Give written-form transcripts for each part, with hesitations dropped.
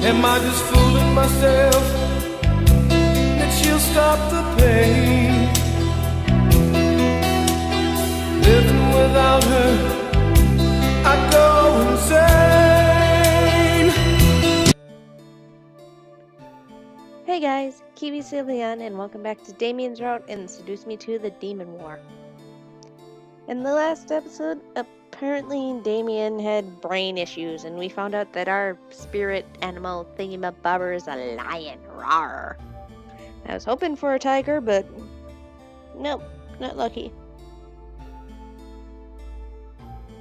Am I just fooling myself that she'll stop the pain? Living without her, I'd go insane. Hey guys, KiwiSylveon, and welcome back to Damien's route in Seduce Me to the Demon War. In the last episode, apparently Damien had brain issues, and we found out that our spirit animal thingamabobber is a lion. Rawr. I was hoping for a tiger, but nope, not lucky.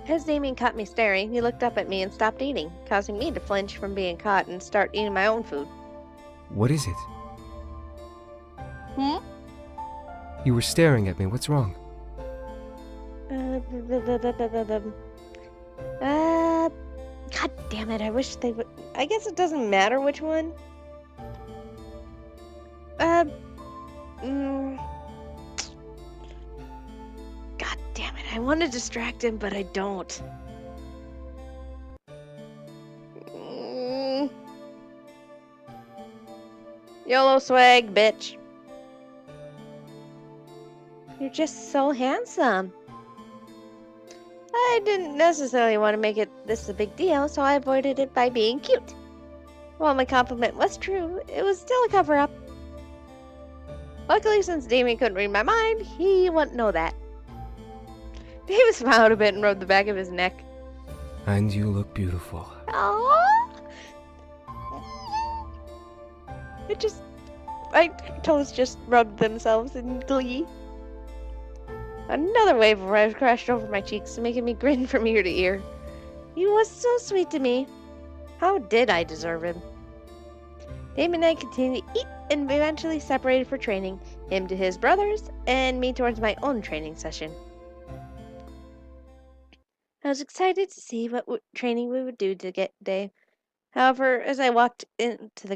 As Damien caught me staring, he looked up at me and stopped eating, causing me to flinch from being caught and start eating my own food. What is it? Hmm? You were staring at me. What's wrong? God damn it, I wish they would. I guess it doesn't matter which one. God damn it, I want to distract him, but I don't. YOLO swag, bitch. You're just so handsome. I didn't necessarily want to make this a big deal, so I avoided it by being cute. While my compliment was true, it was still a cover-up. Luckily, since Damien couldn't read my mind, he wouldn't know that. David smiled a bit and rubbed the back of his neck. And you look beautiful. Aww. My toes just rubbed themselves in glee. Another wave of red crashed over my cheeks, making me grin from ear to ear. He was so sweet to me. How did I deserve him? Damien and I continued to eat and eventually separated for training, him to his brothers, and me towards my own training session. I was excited to see what training we would do today. However, as I walked to the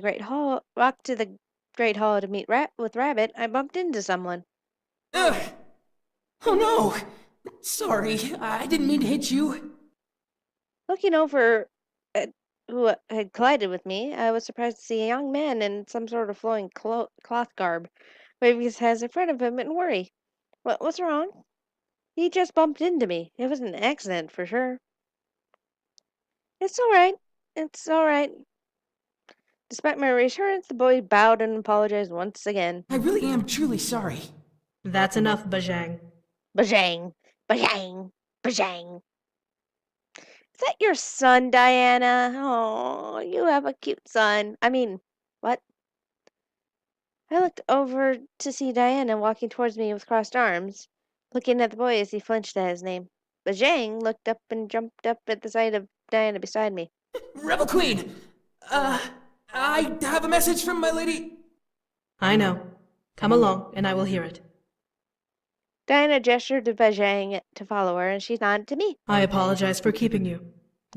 great hall to meet with Rabbit, I bumped into someone. Ugh! Oh no! Sorry, I didn't mean to hit you. Looking over at who had collided with me, I was surprised to see a young man in some sort of flowing cloth garb, waving his hands in front of him in worry. What's wrong? He just bumped into me. It was an accident for sure. It's all right. It's all right. Despite my reassurance, the boy bowed and apologized once again. I really am truly sorry. That's enough, Bajang. Bajang, bajang, bajang. Is that your son, Diana? Oh, you have a cute son. I mean, what? I looked over to see Diana walking towards me with crossed arms, looking at the boy as he flinched at his name. Bajang looked up and jumped up at the sight of Diana beside me. Rebel Queen! I have a message from my lady. I know. Come along, and I will hear it. Diana gestured to Bajang to follow her, and she nodded to me. I apologize for keeping you.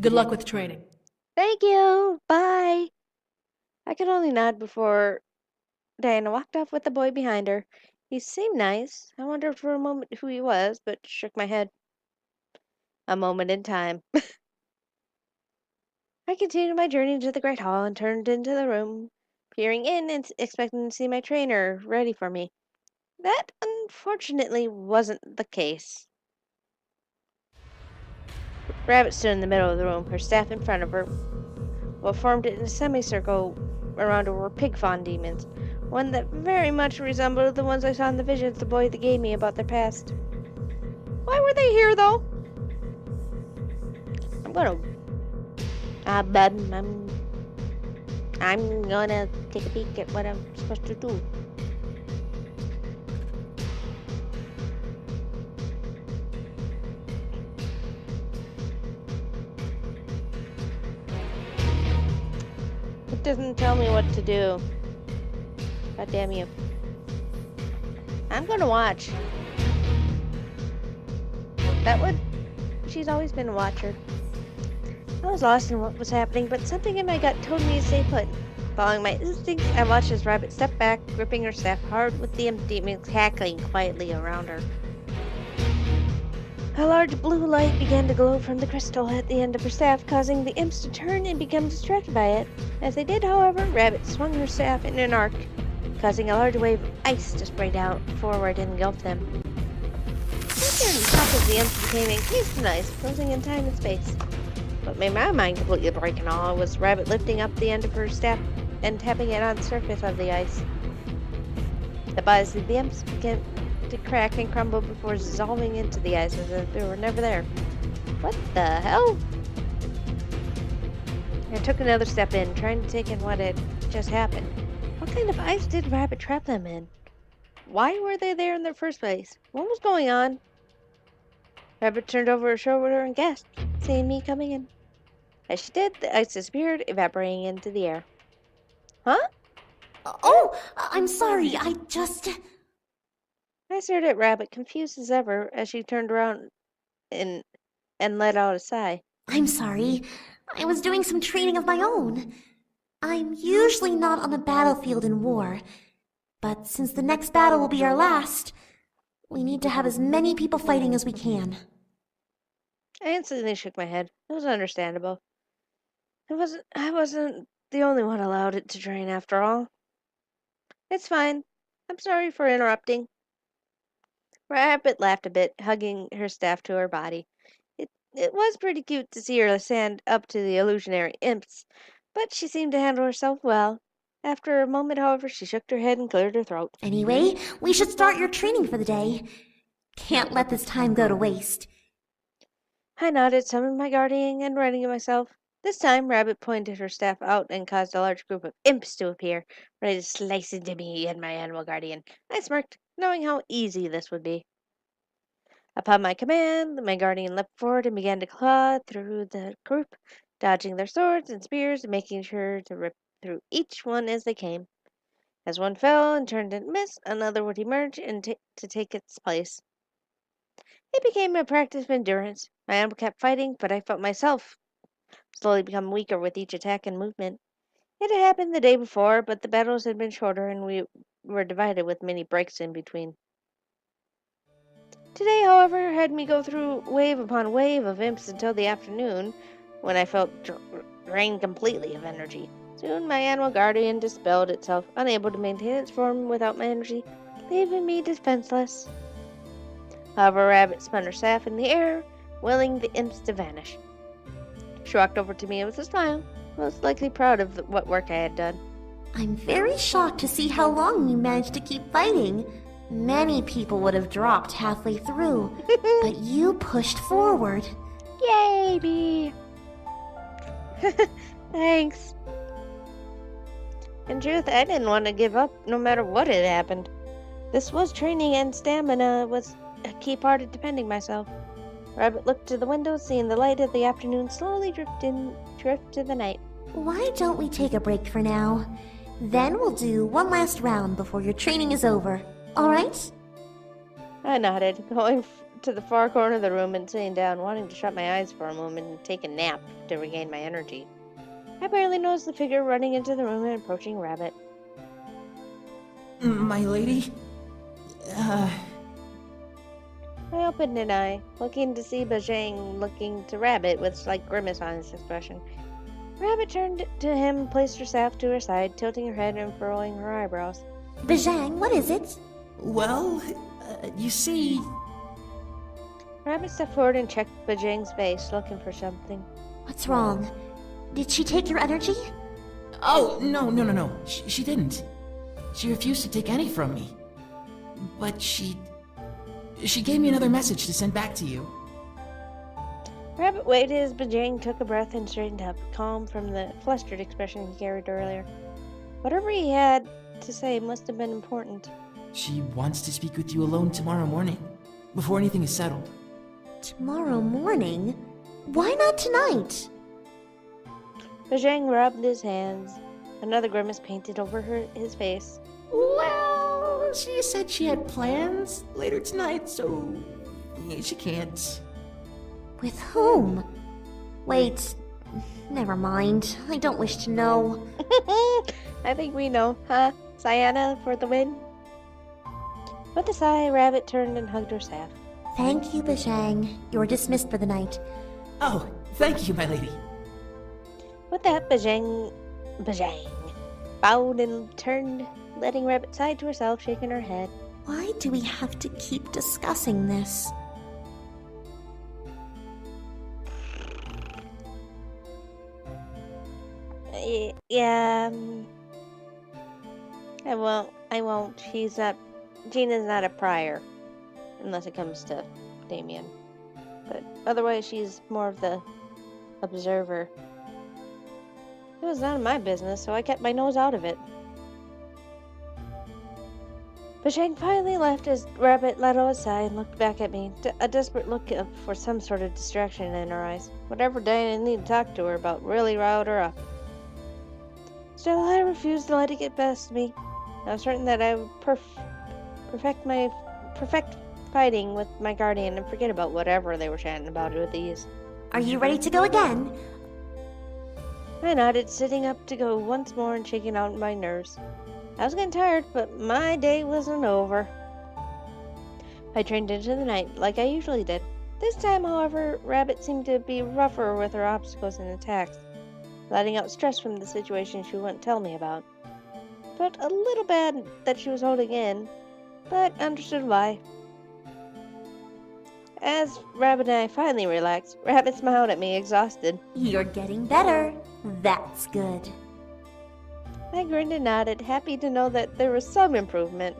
Good luck with training. Thank you. Bye. I could only nod before Diana walked off with the boy behind her. He seemed nice. I wondered for a moment who he was, but shook my head. A moment in time. I continued my journey to the Great Hall and turned into the room, peering in and expecting to see my trainer ready for me. That, unfortunately, wasn't the case. Rabbit stood in the middle of the room, her staff in front of her. What formed in a semicircle around her were pig fawn demons, one that very much resembled the ones I saw in the visions the boy that gave me about their past. Why were they here, though? I'm gonna take a peek at what I'm supposed to do. It doesn't tell me what to do. God damn you. I'm gonna watch. She's always been a watcher. I was lost in what was happening, but something in my gut told me to stay put. Following my instincts, I watched as Rabbit stepped back, gripping her staff hard with the demons cackling quietly around her. A large blue light began to glow from the crystal at the end of her staff, causing the imps to turn and become distracted by it. As they did, however, Rabbit swung her staff in an arc, causing a large wave of ice to spray down forward and engulf them. After the top of the imps became encased in ice, frozen in time and space. What made my mind completely break in awe was Rabbit lifting up the end of her staff and tapping it on the surface of the ice. The bodies of the imps began to crack and crumble before dissolving into the ice as if they were never there. What the hell? I took another step in, trying to take in what had just happened. What kind of ice did Rabbit trap them in? Why were they there in the first place? What was going on? Rabbit turned over her shoulder and gasped, seeing me coming in. As she did, the ice disappeared, evaporating into the air. Huh? Oh, I'm sorry, I stared at Rabbit, confused as ever, as she turned around and let out a sigh. I'm sorry. I was doing some training of my own. I'm usually not on the battlefield in war, but since the next battle will be our last, we need to have as many people fighting as we can. I instantly shook my head. It was understandable. I wasn't the only one allowed it to train after all. It's fine. I'm sorry for interrupting. Rabbit laughed a bit, hugging her staff to her body. It was pretty cute to see her stand up to the illusionary imps, but she seemed to handle herself well. After a moment, however, she shook her head and cleared her throat. Anyway, we should start your training for the day. Can't let this time go to waste. I nodded, summoned my guardian, and ready myself. This time, Rabbit pointed her staff out and caused a large group of imps to appear, ready to slice into me and my animal guardian. I smirked, knowing how easy this would be. Upon my command, my guardian leapt forward and began to claw through the group, dodging their swords and spears and making sure to rip through each one as they came. As one fell and turned and missed, another would emerge and to take its place. It became a practice of endurance. My animal kept fighting, but I felt myself slowly become weaker with each attack and movement. It had happened the day before, but the battles had been shorter and we were divided with many breaks in between. Today, however, had me go through wave upon wave of imps until the afternoon, when I felt drained completely of energy. Soon my animal guardian dispelled itself, unable to maintain its form without my energy, leaving me defenseless. However, Rabbit spun her staff in the air, willing the imps to vanish. She walked over to me with a smile, most likely proud of what work I had done. I'm very shocked to see how long you managed to keep fighting. Many people would have dropped halfway through, but you pushed forward. Yay, me! Thanks. In truth, I didn't want to give up no matter what had happened. This was training, and stamina was a key part of defending myself. Rabbit looked to the window, seeing the light of the afternoon slowly drift to the night. Why don't we take a break for now? Then we'll do one last round before your training is over. All right? I nodded, going to the far corner of the room and sitting down, wanting to shut my eyes for a moment and take a nap to regain my energy. I barely noticed the figure running into the room and approaching Rabbit. My lady? I opened an eye, looking to see Bajang looking to Rabbit with a slight grimace on his expression. Rabbit turned to him and placed her staff to her side, tilting her head and furrowing her eyebrows. Bajang, what is it? Well, you see... Rabbit stepped forward and checked Bajang's face, looking for something. What's wrong? Did she take your energy? Oh, no. She didn't. She refused to take any from me. But she gave me another message to send back to you. Rabbit waited as Bajang took a breath and straightened up, calm from the flustered expression he carried earlier. Whatever he had to say must have been important. She wants to speak with you alone tomorrow morning, before anything is settled. Tomorrow morning? Why not tonight? Bajang rubbed his hands. Another grimace painted over his face. Well, she said she had plans later tonight, so she can't. With whom? Wait, never mind. I don't wish to know. I think we know, huh? Sayana for the win? With a sigh, Rabbit turned and hugged her staff. Thank you, Bajang. You're dismissed for the night. Oh, thank you, my lady. With that, Bajang bowed and turned, letting Rabbit sigh to herself, shaking her head. Why do we have to keep discussing this? Yeah, I won't. Gina's not a prior, unless it comes to Damien. But otherwise, she's more of the observer. It was none of my business, so I kept my nose out of it. Bashang finally left as Rabbit let out a sigh and looked back at me, a desperate look for some sort of distraction in her eyes. Whatever Diana needed to talk to her about really riled her up. Still, I refused to let it get past me. I was certain that I would perfect fighting with my guardian and forget about whatever they were chatting about with ease. Are you ready to go again? I nodded, sitting up to go once more and shaking out my nerves. I was getting tired, but my day wasn't over. I trained into the night, like I usually did. This time, however, Rabbit seemed to be rougher with her obstacles and attacks, letting out stress from the situation she wouldn't tell me about. Felt a little bad that she was holding in, but understood why. As Rabbit and I finally relaxed, Rabbit smiled at me, exhausted. You're getting better. That's good. I grinned and nodded, happy to know that there was some improvement.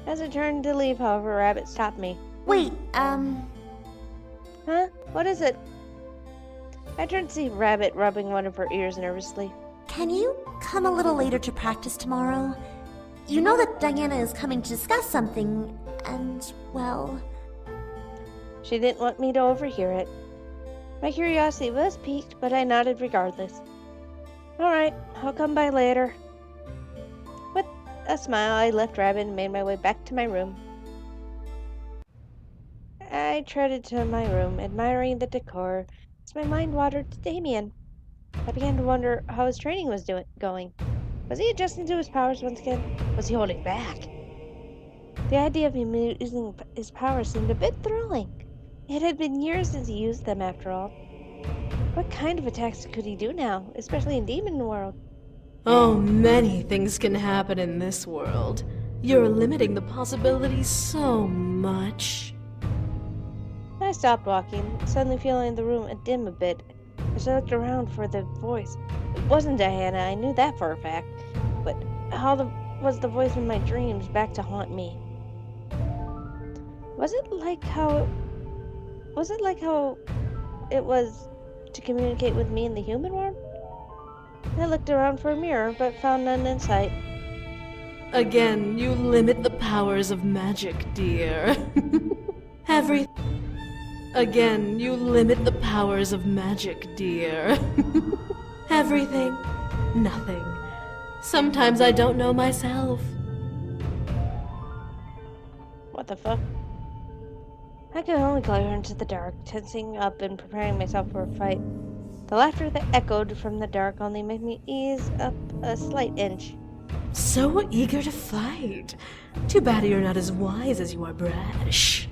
As I turned to leave, however, Rabbit stopped me. Wait, Huh? What is it? I turned to see Rabbit rubbing one of her ears nervously. Can you come a little later to practice tomorrow? You know that Diana is coming to discuss something, and, well... She didn't want me to overhear it. My curiosity was piqued, but I nodded regardless. Alright, I'll come by later. With a smile, I left Rabbit and made my way back to my room. I treaded to my room, admiring the decor, as my mind wandered to Damien. I began to wonder how his training was going. Was he adjusting to his powers once again? Was he holding back? The idea of him using his powers seemed a bit thrilling. It had been years since he used them, after all. What kind of attacks could he do now, especially in Demon World? Oh, many things can happen in this world. You're limiting the possibilities so much. I stopped walking, suddenly feeling the room dim a bit, as I looked around for the voice. It wasn't Diana, I knew that for a fact, but was the voice in my dreams back to haunt me? Was it like how it was to communicate with me in the human world? I looked around for a mirror, but found none in sight. Again, you limit the powers of magic, dear. Again, you limit the powers of magic, dear. Everything, nothing. Sometimes I don't know myself. What the fuck? I could only glare into the dark, tensing up and preparing myself for a fight. The laughter that echoed from the dark only made me ease up a slight inch. So eager to fight. Too bad you're not as wise as you are brash.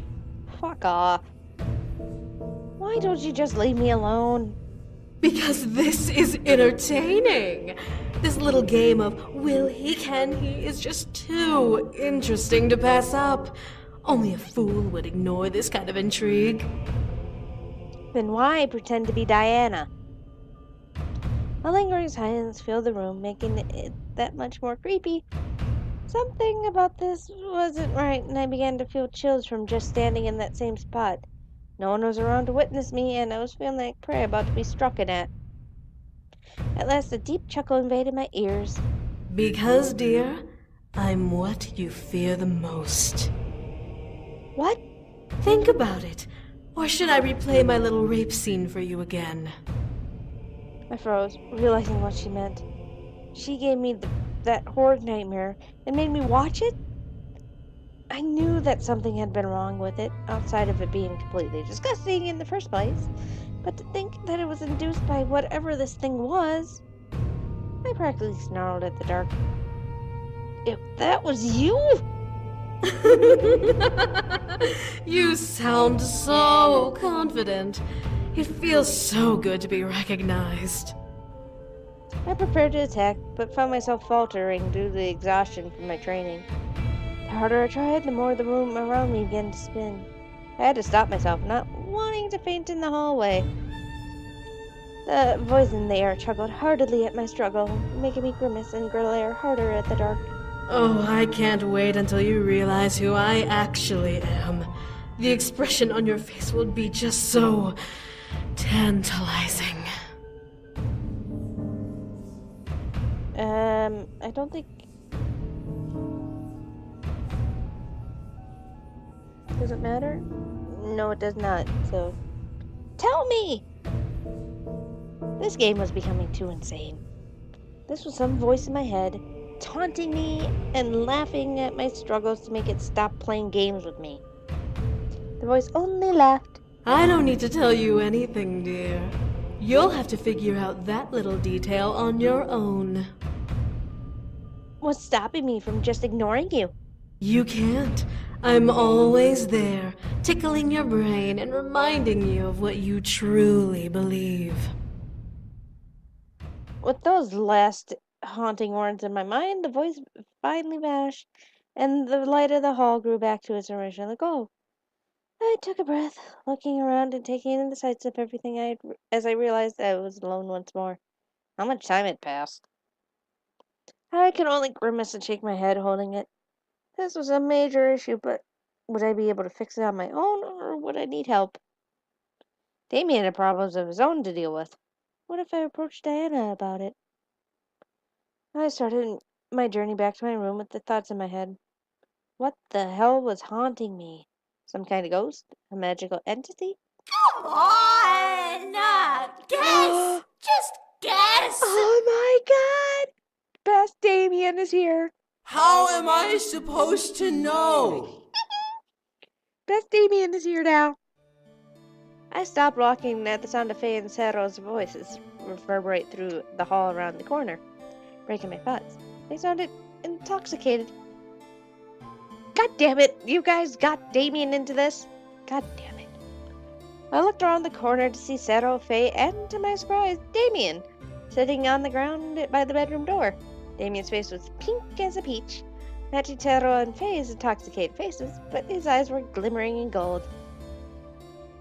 Fuck off. Why don't you just leave me alone? Because this is entertaining. This little game of will he, can he is just too interesting to pass up. Only a fool would ignore this kind of intrigue. Then why pretend to be Diana? A lingering silence filled the room, making it that much more creepy. Something about this wasn't right, and I began to feel chills from just standing in that same spot. No one was around to witness me, and I was feeling like prey about to be struck at. At last, a deep chuckle invaded my ears. Because, dear, I'm what you fear the most. What? Think about it. Or should I replay my little rape scene for you again? I froze, realizing what she meant. She gave me that horrid nightmare and made me watch it? I knew that something had been wrong with it, outside of it being completely disgusting in the first place. But to think that it was induced by whatever this thing was... I practically snarled at the dark. If that was you? You sound so confident. It feels so good to be recognized. I prepared to attack, but found myself faltering due to the exhaustion from my training. The harder I tried, the more the room around me began to spin. I had to stop myself, not wanting to faint in the hallway. The voice in the air chuckled heartily at my struggle, making me grimace and glare harder at the dark. Oh, I can't wait until you realize who I actually am. The expression on your face will be just so tantalizing. I don't think... Does it matter? No, it does not, so... Tell me! This game was becoming too insane. This was some voice in my head, taunting me and laughing at my struggles to make it stop playing games with me. The voice only laughed. I don't need to tell you anything, dear. You'll have to figure out that little detail on your own. What's stopping me from just ignoring you? You can't. I'm always there, tickling your brain and reminding you of what you truly believe. With those last haunting words in my mind, the voice finally vanished, and the light of the hall grew back to its original goal. I took a breath, looking around and taking in the sights of everything as I realized I was alone once more. How much time had passed? I could only grimace and shake my head, holding it. This was a major issue, but would I be able to fix it on my own, or would I need help? Damien had problems of his own to deal with. What if I approached Diana about it? I started my journey back to my room with the thoughts in my head. What the hell was haunting me? Some kind of ghost? A magical entity? Come on! Guess! Just guess! Oh my god! Best Damien is here! How am I supposed to know? Best Damien is here now! I stopped walking at the sound of Faye and Cero's voices reverberate through the hall around the corner, breaking my thoughts. They sounded intoxicated. God damn it! You guys got Damien into this? God damn it. I looked around the corner to see Cero, Faye, and to my surprise, Damien, sitting on the ground by the bedroom door. Damien's face was pink as a peach, matching Cero and Faye's intoxicated faces, but his eyes were glimmering in gold.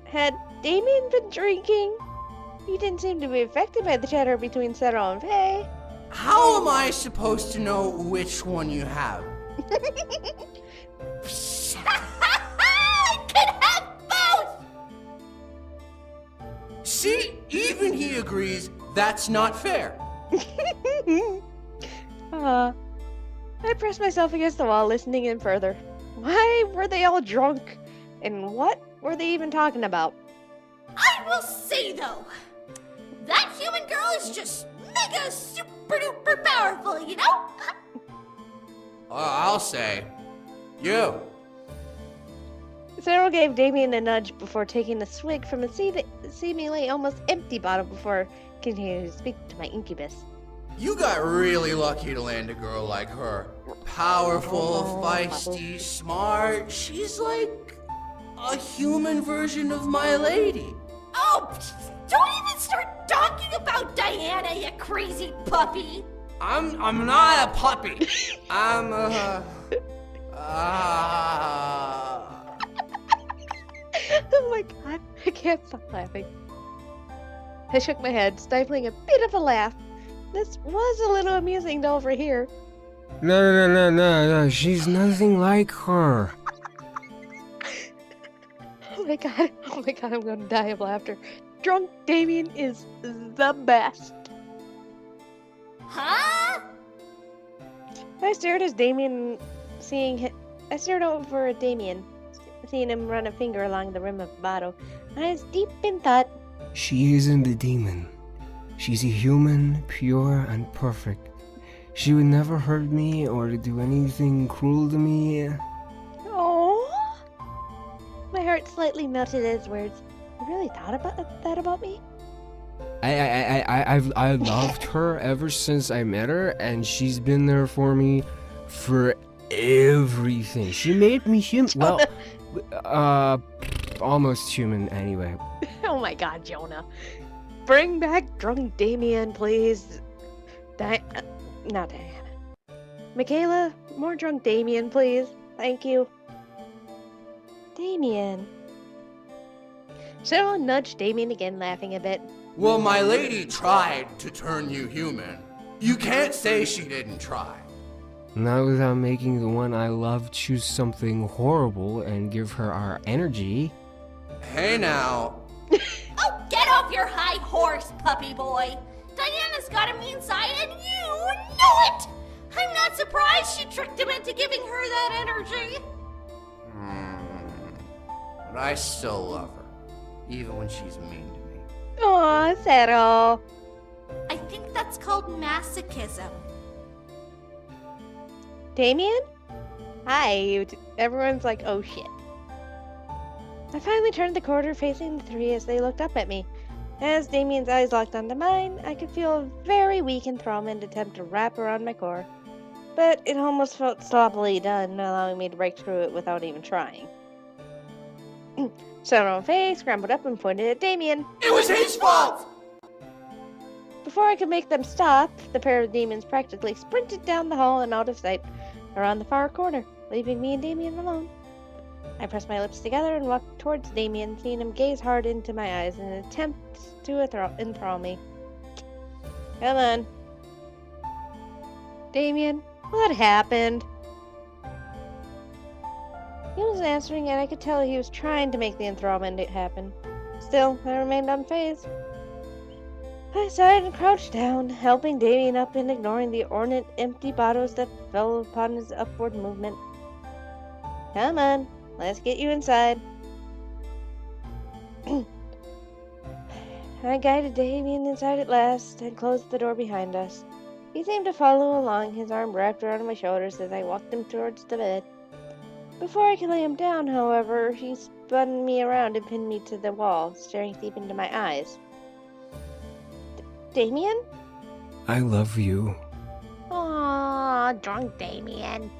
Had Damien been drinking? He didn't seem to be affected by the chatter between Cero and Faye. How am I supposed to know which one you have? I could have both! See, even he agrees that's not fair. I pressed myself against the wall, listening in further. Why were they all drunk? And what were they even talking about? I will say though, that human girl is just mega super duper powerful, you know? I'll say, you. Cero gave Damien a nudge before taking a swig from a seemingly almost empty bottle before continuing to speak to my incubus. You got really lucky to land a girl like her. Powerful, feisty, smart. She's like a human version of my lady. Oh, don't even start talking about Diana, you crazy puppy! I'm not a puppy. I'm Oh my god, I can't stop laughing. I shook my head, stifling a bit of a laugh. This was a little amusing to overhear. No, she's nothing like her. Oh my god, I'm gonna die of laughter. Drunk Damien is the best. Huh? I stared over at Damien, seeing him run a finger along the rim of the bottle. I was deep in thought. She isn't a demon. She's a human, pure and perfect. She would never hurt me or do anything cruel to me. Oh, my heart slightly melted at his words. You really thought about that about me? I've loved her ever since I met her, and she's been there for me everything. She made me human. Well, almost human anyway. Oh my god, Jonah. Bring back drunk Damien, please. Not Diana. Michaela, more drunk Damien, please. Thank you. Damien. Cheryl nudged Damien again, laughing a bit. Well, my lady tried to turn you human. You can't say she didn't try. Not without making the one I love choose something horrible and give her our energy. Hey now. Oh, get off your high horse, puppy boy. Diana's got him inside and you know it! I'm not surprised she tricked him into giving her that energy. But I still love her, even when she's mean to me. Aw, Settle. I think that's called masochism. Damien? Hi. Everyone's like, oh shit. I finally turned the corner facing the three as they looked up at me. As Damien's eyes locked onto mine, I could feel a very weak enthrallment attempt to wrap around my core. But it almost felt sloppily done, allowing me to break through it without even trying. Several face scrambled up and pointed at Damien. It was his fault! Before I could make them stop, the pair of demons practically sprinted down the hall and out of sight, around the far corner, leaving me and Damien alone. I pressed my lips together and walked towards Damien, seeing him gaze hard into my eyes in an attempt to enthrall me. Come on. Damien, what happened? He wasn't answering, and I could tell he was trying to make the enthrallment happen. Still, I remained unfazed. I sighed and crouched down, helping Damien up and ignoring the ornate, empty bottles that fell upon his upward movement. Come on, let's get you inside. I guided Damien inside at last and closed the door behind us. He seemed to follow along, his arm wrapped around my shoulders as I walked him towards the bed. Before I could lay him down, however, he spun me around and pinned me to the wall, staring deep into my eyes. Damien? I love you. Aww, drunk Damien.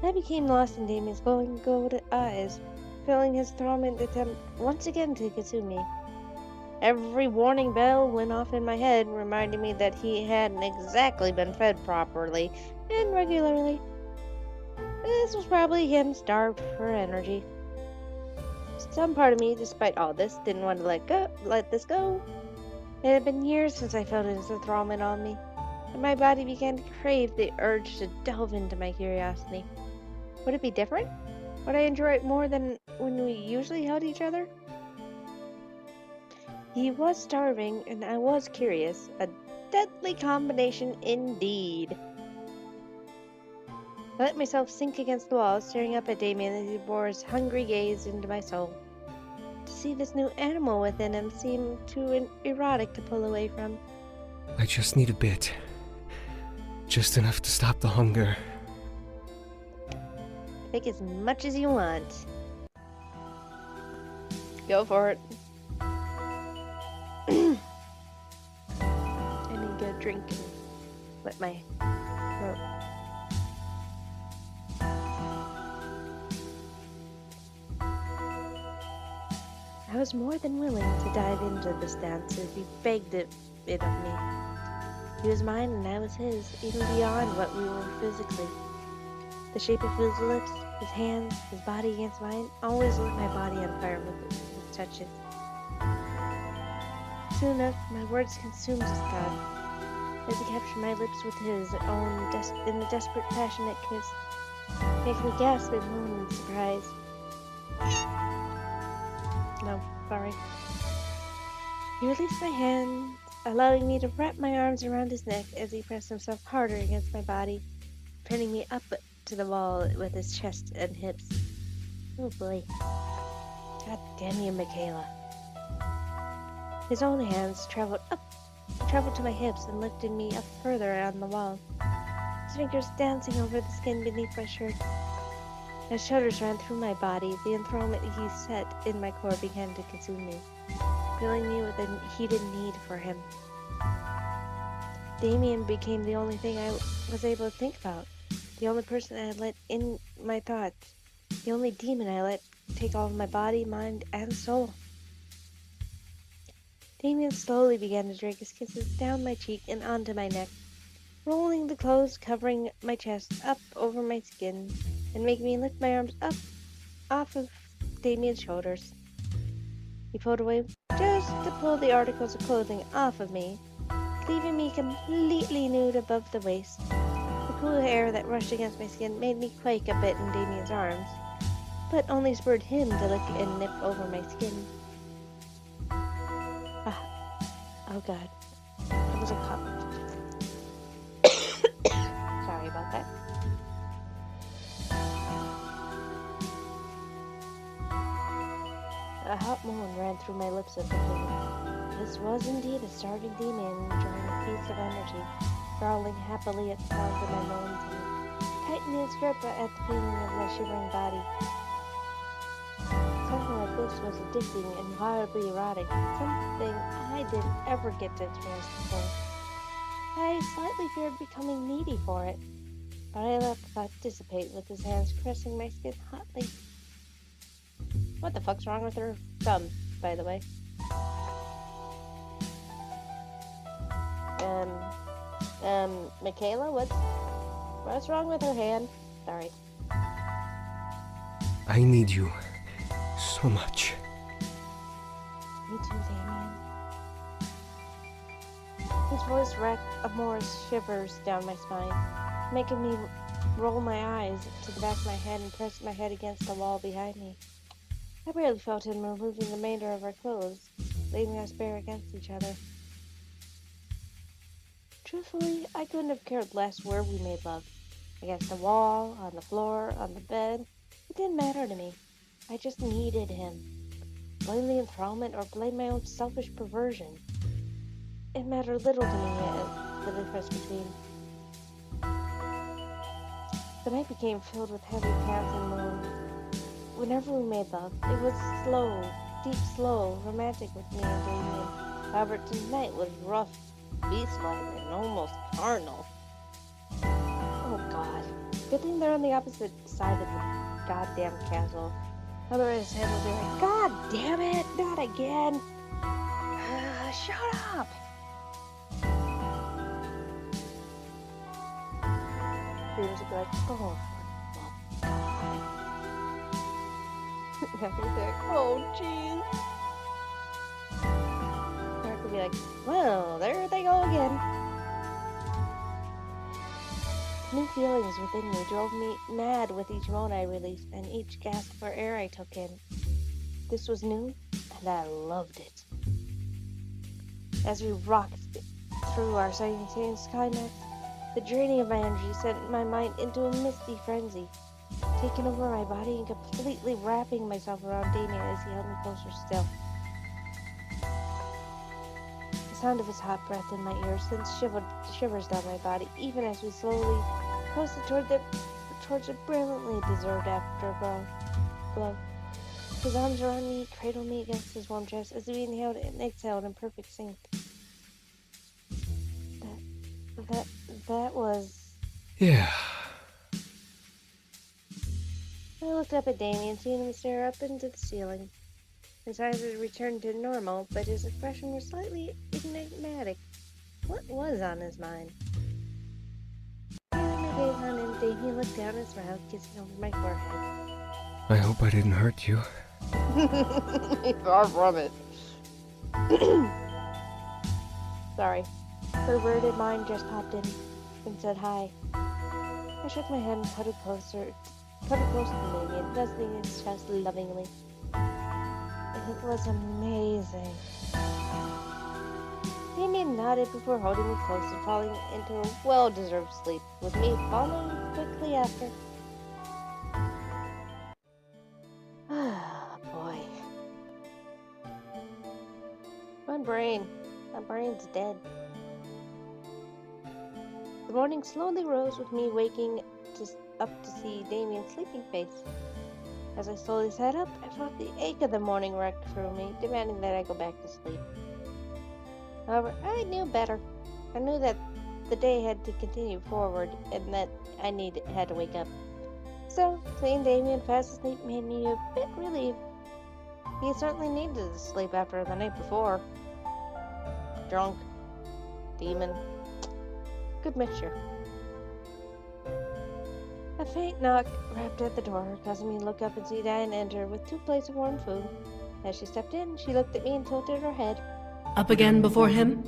I became lost in Damien's glowing gold eyes, feeling his enthrallment attempt once again to consume me. Every warning bell went off in my head, reminding me that he hadn't exactly been fed properly and regularly. This was probably him starved for energy. Some part of me, despite all this, didn't want to let this go. It had been years since I felt his enthrallment on me, and my body began to crave the urge to delve into my curiosity. Would it be different? Would I enjoy it more than when we usually held each other? He was starving, and I was curious. A deadly combination indeed. I let myself sink against the wall, staring up at Damien as he bore his hungry gaze into my soul. To see this new animal within him seemed too erotic to pull away from. I just need a bit. Just enough to stop the hunger. Take as much as you want. Go for it. I need to get a drink and wet my throat. I was more than willing to dive into this dance as he begged it of me. He was mine and I was his, even beyond what we were physically. The shape of his lips, his hands, his body against mine always lit my body on fire with his touches. Soon enough, my words consumed his thought, as he captured my lips with his own in a desperate, passionate kiss, making me gasp and moan in surprise. No, sorry. He released my hand, allowing me to wrap my arms around his neck as he pressed himself harder against my body, pinning me up to the wall with his chest and hips. Oh boy. God damn you, Michaela. His own hands traveled to my hips and lifted me up further on the wall, his fingers dancing over the skin beneath my shirt. As shudders ran through my body, the enthrallment he set in my core began to consume me, filling me with a heated need for him. Damien became the only thing I was able to think about. The only person I let in my thoughts. The only demon I let take all of my body, mind, and soul. Damien slowly began to drag his kisses down my cheek and onto my neck, rolling the clothes covering my chest up over my skin and making me lift my arms up off of Damien's shoulders. He pulled away just to pull the articles of clothing off of me, leaving me completely nude above the waist. The cool air that rushed against my skin made me quake a bit in Damien's arms, but only spurred him to lick and nip over my skin. Oh god. It was a cup. Sorry about that. A hot moan ran through my lips at the feeling. This was indeed a starving demon enjoying a feast of energy, growling happily at the sound of my moans and tightening his grip at the feeling of my shivering body. Something like this was addicting and wildly erotic, something I didn't ever get to experience before. I slightly feared becoming needy for it, but I let the thought dissipate with his hands caressing my skin hotly. What the fuck's wrong with her thumb, by the way? Michaela, what's wrong with her hand? Sorry. I need you so much. Me too, Damien. His voice wrecked amorous shivers down my spine, making me roll my eyes to the back of my head and press my head against the wall behind me. I barely felt him removing the remainder of our clothes, leaving us bare against each other. Truthfully, I couldn't have cared less where we made love. Against the wall, on the floor, on the bed. It didn't matter to me. I just needed him. Blame the enthrallment or blame my own selfish perversion. It mattered little to me, the difference between. The night became filled with heavy pants and moans. Whenever we made love, it was slow, deep, slow, romantic with me and Damien. However, tonight was rough, beast-like, and almost carnal. Oh god. Good thing they're on the opposite side of the goddamn castle. Otherwise, Head will be like, God damn it, not again! Shut up! James would be like, oh, for God. Eric would be like, oh, jeez. Eric would be like, well, there they go again. New feelings within me drove me mad with each moan I released and each gasp for air I took in. This was new, and I loved it. As we rocked through our simultaneous climax, the draining of my energy sent my mind into a misty frenzy, taking over my body and completely wrapping myself around Damien as he held me closer still. The sound of his hot breath in my ears sent shivers down my body, even as we slowly coasted towards a brilliantly deserved afterglow. His arms around me, cradled me against his warm chest as we inhaled and exhaled in perfect sync. That was... Yeah. I looked up at Damien, seeing him stare up into the ceiling. His eyes had returned to normal, but his expression was slightly enigmatic. What was on his mind? Feeling my gaze on him, Damien looked down and smiled, kissing over my forehead. I hope I didn't hurt you. Far from it. Sorry. Perverted mind just popped in and said hi. I shook my head and cuddled close to Damien, nuzzling his chest lovingly. It was amazing. Damien nodded before holding me close and falling into a well-deserved sleep, with me following quickly after. Ah, boy. My brain's dead. The morning slowly rose with me waking up to see Damien's sleeping face. As I slowly sat up, I felt the ache of the morning wrecked through me, demanding that I go back to sleep. However, I knew better. I knew that the day had to continue forward and that I had to wake up. So, seeing Damien fast asleep made me a bit relieved. He certainly needed to sleep after the night before. Drunk. Demon. Good mixture. A faint knock rapped at the door, causing me to look up and see Diane enter with 2 plates of warm food. As she stepped in, she looked at me and tilted her head. Up again before him?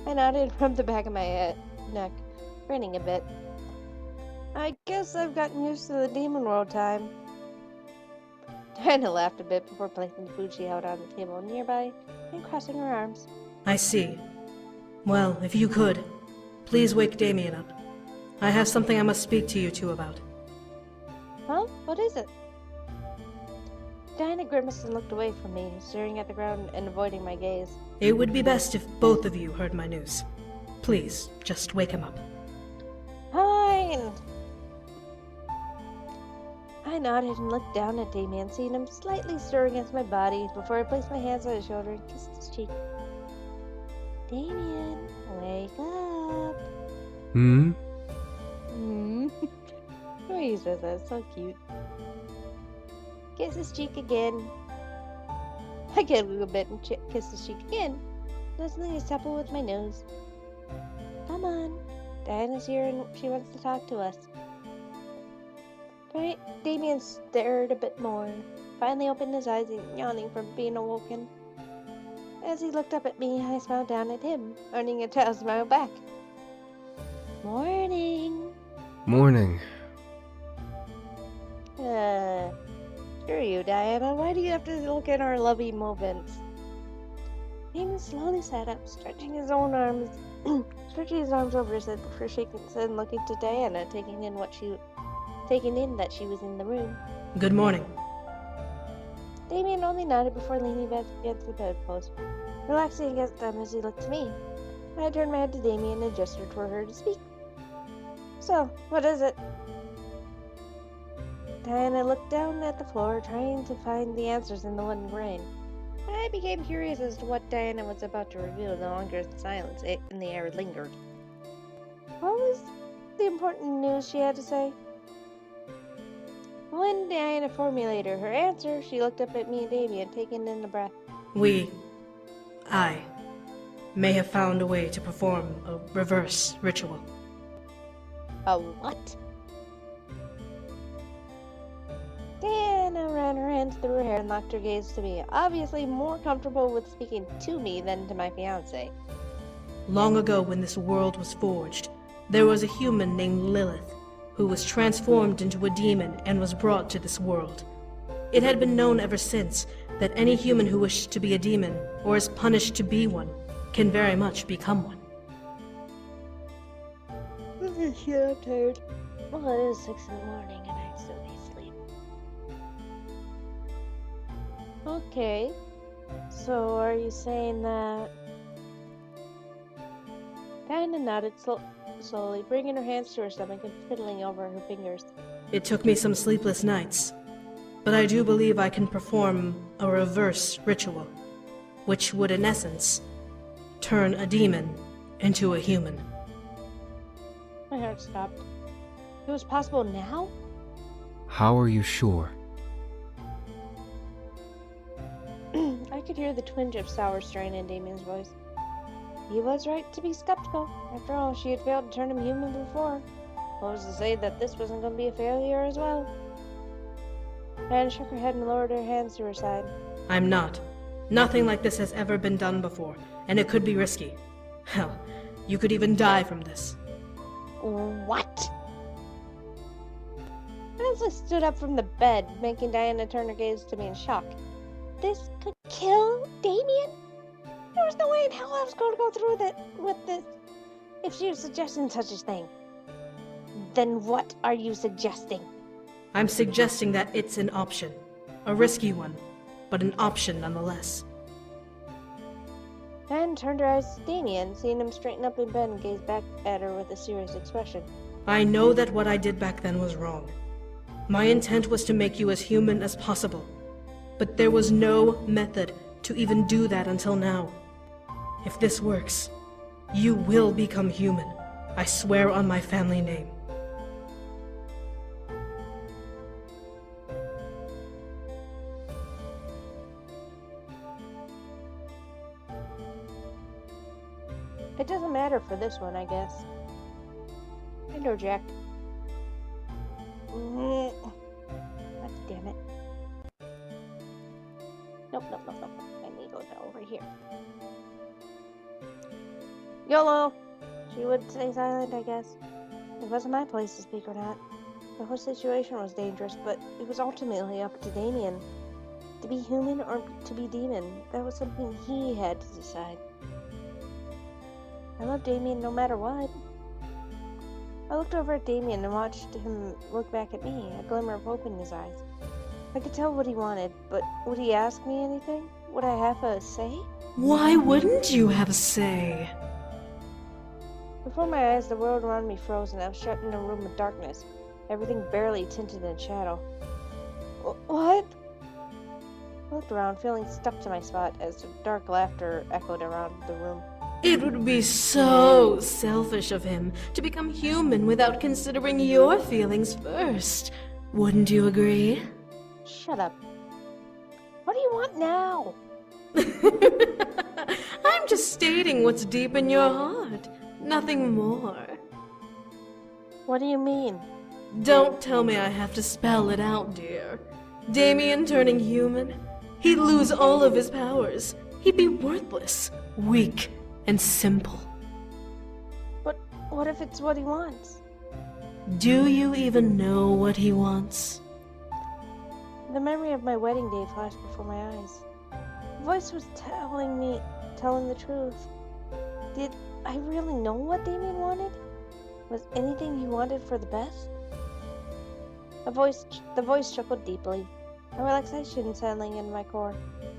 I nodded from the back of my neck, grinning a bit. I guess I've gotten used to the demon world time. Diana laughed a bit before placing the food she held on the table nearby and crossing her arms. I see. Well, if you could, please wake Damien up. I have something I must speak to you two about. Huh? What is it? Diana grimaced and looked away from me, staring at the ground and avoiding my gaze. It would be best if both of you heard my news. Please, just wake him up. Fine! I nodded and looked down at Damien, seeing him slightly stir against my body before I placed my hands on his shoulder and kissed his cheek. Damien, wake up! Hmm? The way he says that, it's so cute. Kiss his cheek again. I giggled a bit and kissed his cheek again, nuzzling his temple with my nose. Come on. Diana's here and she wants to talk to us. Damien stared a bit more, finally opened his eyes, yawning from being awoken. As he looked up at me, I smiled down at him, earning a tail smile back. Morning. Morning. Screw you, Diana. Why do you have to look at our lovey moments? Damien slowly sat up, stretching his arms over his head before shaking his head and looking to Diana, taking in that she was in the room. Good morning. Damien only nodded before leaning back against the bedpost, relaxing against them as he looked to me. I turned my head to Damien and gestured for her to speak. So, what is it? Diana looked down at the floor, trying to find the answers in the wooden grain. I became curious as to what Diana was about to reveal the longer the silence in the air lingered. What was the important news she had to say? When Diana formulated her answer, she looked up at me and Damien, taking in a breath. I may have found a way to perform a reverse ritual. A what? Diana ran her hands through her hair and locked her gaze to me, obviously more comfortable with speaking to me than to my fiancé. Long ago, when this world was forged, there was a human named Lilith, who was transformed into a demon and was brought to this world. It had been known ever since that any human who wished to be a demon, or is punished to be one, can very much become one. Yeah, I'm tired. Well, it is 6 in the morning and I still need sleep. Okay. So, are you saying that... Diana nodded slowly, bringing her hands to her stomach and fiddling over her fingers. It took me some sleepless nights, but I do believe I can perform a reverse ritual, which would, in essence, turn a demon into a human. My heart stopped. It was possible now? How are you sure? I could hear the twinge of sour strain in Damien's voice. He was right to be skeptical. After all, she had failed to turn him human before. What was to say that this wasn't going to be a failure as well? Diana shook her head and lowered her hands to her side. I'm not. Nothing like this has ever been done before, and it could be risky. Hell, you could even die from this. What? Leslie stood up from the bed, making Diana turn her gaze to me in shock. This could kill Damien? There was no way in hell I was going to go through with this if she was suggesting such a thing. Then what are you suggesting? I'm suggesting that it's an option. A risky one, but an option nonetheless. Diana turned her eyes to Damien, seeing him straighten up in bed and gaze back at her with a serious expression. I know that what I did back then was wrong. My intent was to make you as human as possible, but there was no method to even do that until now. If this works, You will become human. I swear on my family name. It doesn't matter for this one, I guess. Interject. God damn it. Nope. I need to go down over here. YOLO! She would stay silent, I guess. It wasn't my place to speak or not. The whole situation was dangerous, but it was ultimately up to Damien. To be human or to be demon, that was something he had to decide. I love Damien no matter what. I looked over at Damien and watched him look back at me, a glimmer of hope in his eyes. I could tell what he wanted, but would he ask me anything? Would I have a say? Why wouldn't you have a say? Before my eyes, the world around me froze, and I was shut in a room of darkness, everything barely tinted in shadow. What? I looked around, feeling stuck to my spot as dark laughter echoed around the room. It would be so selfish of him to become human without considering your feelings first. Wouldn't you agree? Shut up. What do you want now? I'm just stating what's deep in your heart. Nothing more. What do you mean? Don't tell me I have to spell it out, dear. Damien turning human? He'd lose all of his powers. He'd be worthless, weak, and simple. But what if it's what he wants? Do you even know what he wants? The memory of my wedding day flashed before my eyes. The voice was telling the truth. Did I really know what Damien wanted? Was anything he wanted for the best? The voice chuckled deeply, a relaxation settling in my core.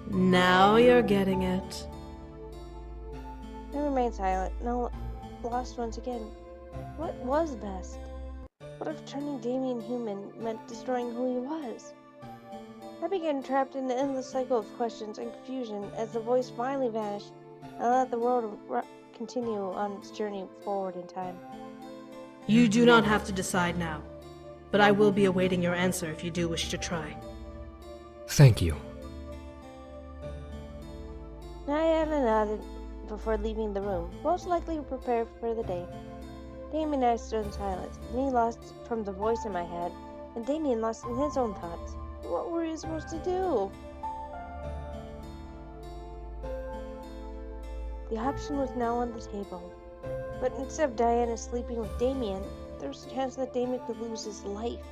Now you're getting it. I remained silent, no, lost once again. What was best? What if turning Damien human meant destroying who he was? I began trapped in an endless cycle of questions and confusion as the voice finally vanished and let the world continue on its journey forward in time. You do not have to decide now, but I will be awaiting your answer if you do wish to try. Thank you. I nodded before leaving the room, most likely prepared for the day. Damien and I stood in silence, me lost from the voice in my head, and Damien lost in his own thoughts. What were we supposed to do? The option was now on the table, but instead of Diana sleeping with Damien, there was a chance that Damien could lose his life.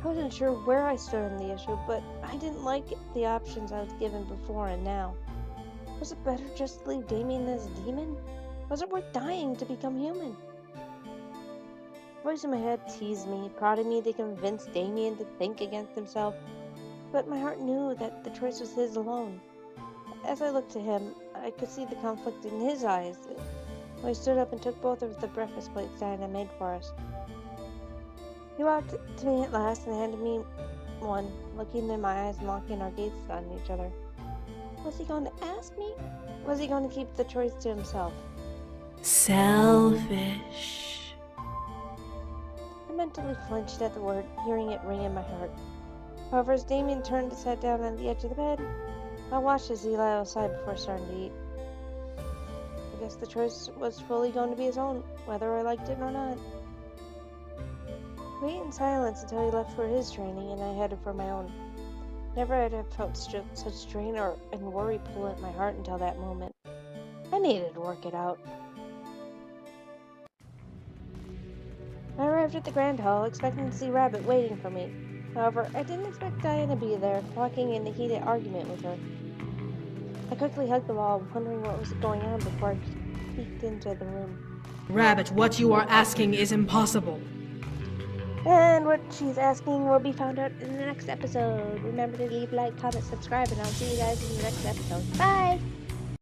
I wasn't sure where I stood on the issue, but I didn't like the options I was given before and now. Was it better just to leave Damien as a demon? Was it worth dying to become human? The voice in my head teased me, prodded me to convince Damien to think against himself, but my heart knew that the choice was his alone. As I looked to him, I could see the conflict in his eyes. So I stood up and took both of the breakfast plates Diana made for us. He walked to me at last and handed me one, looking in my eyes and locking our gazes on each other. Was he going to ask me? Was he going to keep the choice to himself? Selfish. I mentally flinched at the word, hearing it ring in my heart. However, as Damien turned and sat down on the edge of the bed, I watched as he lay outside before starting to eat. I guess the choice was fully going to be his own, whether I liked it or not. We ate in silence until he left for his training and I headed for my own. Never had I felt such strain and worry pull at my heart until that moment. I needed to work it out. I arrived at the Grand Hall, expecting to see Rabbit waiting for me. However, I didn't expect Diana to be there, walking in a heated argument with her. I quickly hugged the wall, wondering what was going on before I peeked into the room. Rabbit, what you are asking is impossible. And what she's asking will be found out in the next episode. Remember to leave, like, comment, subscribe, and I'll see you guys in the next episode. Bye!